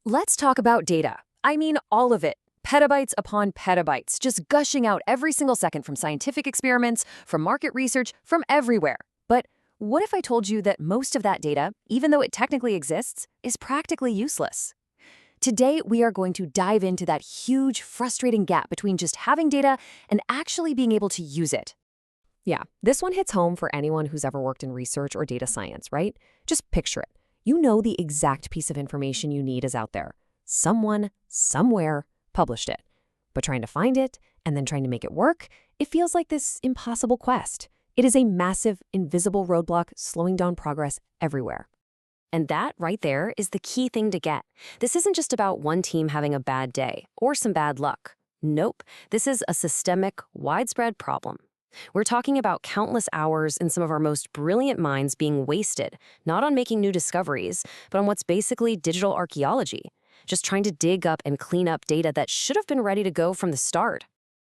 Let's talk about data. I mean, all of it. Petabytes upon petabytes, just gushing out every single second from scientific experiments, from market research, from everywhere. But what if I told you that most of that data, even though it technically exists, is practically useless? Today, we are going to dive into that huge, frustrating gap between just having data and actually being able to use it. Yeah, this one hits home for anyone who's ever worked in research or data science, right? Just picture it. You know the exact piece of information you need is out there. Someone, somewhere, published it. But trying to find it, and then trying to make it work, it feels like this impossible quest. It is a massive, invisible roadblock slowing down progress everywhere. And that right there is the key thing to get. This isn't just about one team having a bad day or some bad luck. Nope, this is a systemic, widespread problem. We're talking about countless hours and some of our most brilliant minds being wasted, not on making new discoveries, but on what's basically digital archaeology, just trying to dig up and clean up data that should have been ready to go from the start.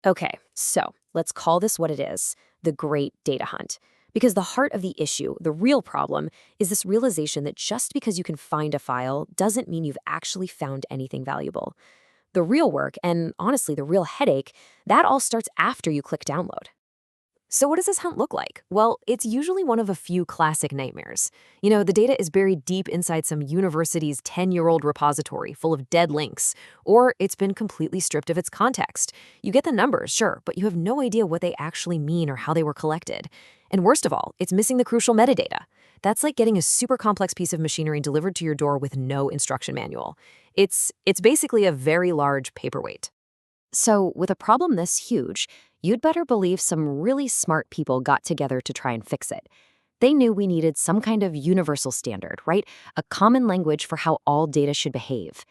Okay, so let's call this what it is, the Great Data Hunt. Because the heart of the issue, the real problem, is this realization that just because you can find a file doesn't mean you've actually found anything valuable. The real work, and honestly the real headache, that all starts after you click download. So what does this hunt look like? Well, it's usually one of a few classic nightmares. You know, the data is buried deep inside some university's 10-year-old repository full of dead links, or it's been completely stripped of its context. You get the numbers, sure, but you have no idea what they actually mean or how they were collected. And worst of all, it's missing the crucial metadata. That's like getting a super complex piece of machinery delivered to your door with no instruction manual. It's basically a very large paperweight. So with a problem this huge, you'd better believe some really smart people got together to try and fix it. They knew we needed some kind of universal standard, right? A common language for how all data should behave.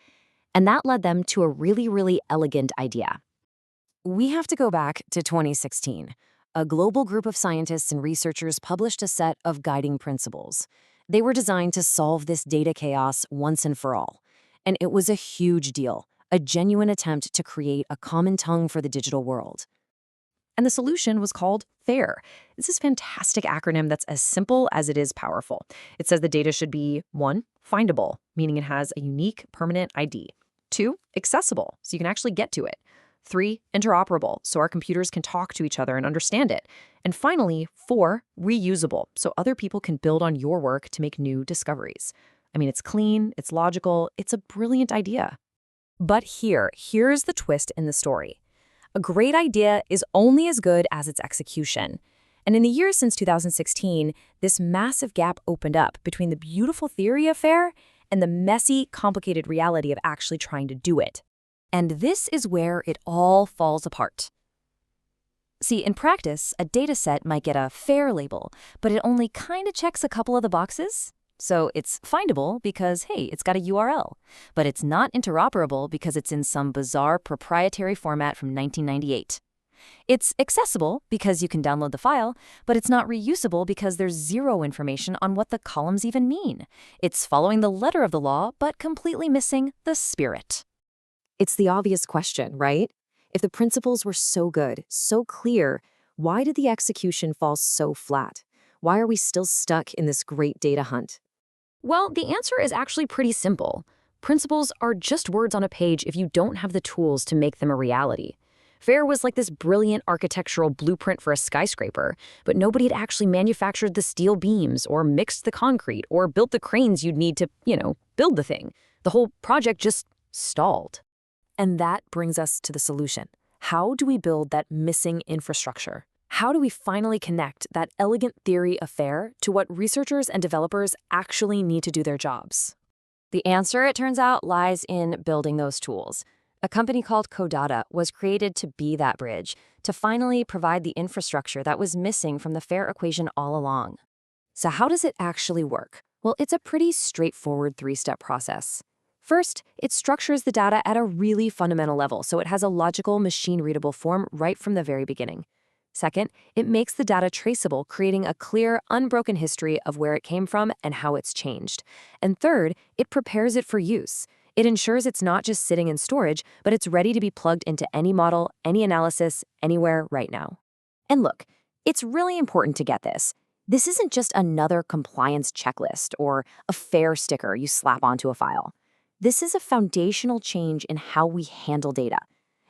And that led them to a really, really elegant idea. We have to go back to 2016. A global group of scientists and researchers published a set of guiding principles. They were designed to solve this data chaos once and for all. And it was a huge deal, a genuine attempt to create a common tongue for the digital world. And the solution was called FAIR. This is a fantastic acronym that's as simple as it is powerful. It says the data should be 1, findable, meaning it has a unique permanent ID. 2, accessible, so you can actually get to it. 3, interoperable, so our computers can talk to each other and understand it. And finally, 4, reusable, so other people can build on your work to make new discoveries. I mean, it's clean, it's logical, it's a brilliant idea. But here's the twist in the story. A great idea is only as good as its execution. And in the years since 2016, this massive gap opened up between the beautiful theory of FAIR and the messy, complicated reality of actually trying to do it. And this is where it all falls apart. See, in practice, a data set might get a FAIR label, but it only kind of checks a couple of the boxes. So it's findable because, hey, it's got a URL, but it's not interoperable because it's in some bizarre proprietary format from 1998. It's accessible because you can download the file, but it's not reusable because there's zero information on what the columns even mean. It's following the letter of the law, but completely missing the spirit. It's the obvious question, right? If the principles were so good, so clear, why did the execution fall so flat? Why are we still stuck in this great data hunt? Well, the answer is actually pretty simple. Principles are just words on a page if you don't have the tools to make them a reality. FAIR was like this brilliant architectural blueprint for a skyscraper, but nobody had actually manufactured the steel beams or mixed the concrete or built the cranes you'd need to, build the thing. The whole project just stalled. And that brings us to the solution. How do we build that missing infrastructure? How do we finally connect that elegant theory of FAIR to what researchers and developers actually need to do their jobs? The answer, it turns out, lies in building those tools. A company called Codatta was created to be that bridge, to finally provide the infrastructure that was missing from the FAIR equation all along. So how does it actually work? Well, it's a pretty straightforward 3-step process. First, it structures the data at a really fundamental level, so it has a logical, machine-readable form right from the very beginning. Second, it makes the data traceable, creating a clear, unbroken history of where it came from and how it's changed. And third, it prepares it for use. It ensures it's not just sitting in storage, but it's ready to be plugged into any model, any analysis, anywhere right now. And look, it's really important to get this. This isn't just another compliance checklist or a FAIR sticker you slap onto a file. This is a foundational change in how we handle data.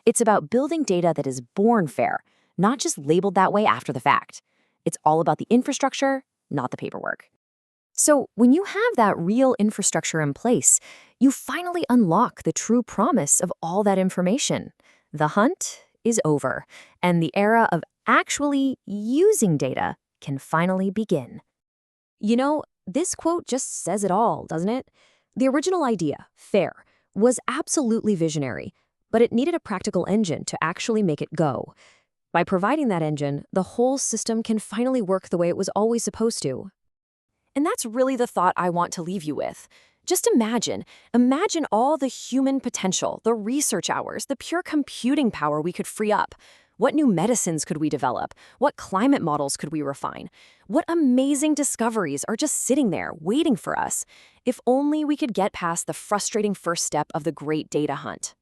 It's about building data that is born fair, not just labeled that way after the fact. It's all about the infrastructure, not the paperwork. So, when you have that real infrastructure in place, you finally unlock the true promise of all that information. The hunt is over, and the era of actually using data can finally begin. You know, this quote just says it all, doesn't it? The original idea, FAIR, was absolutely visionary, but it needed a practical engine to actually make it go. By providing that engine, the whole system can finally work the way it was always supposed to. And that's really the thought I want to leave you with. Just imagine all the human potential, the research hours, the pure computing power we could free up. What new medicines could we develop? What climate models could we refine? What amazing discoveries are just sitting there waiting for us? If only we could get past the frustrating first step of the great data hunt.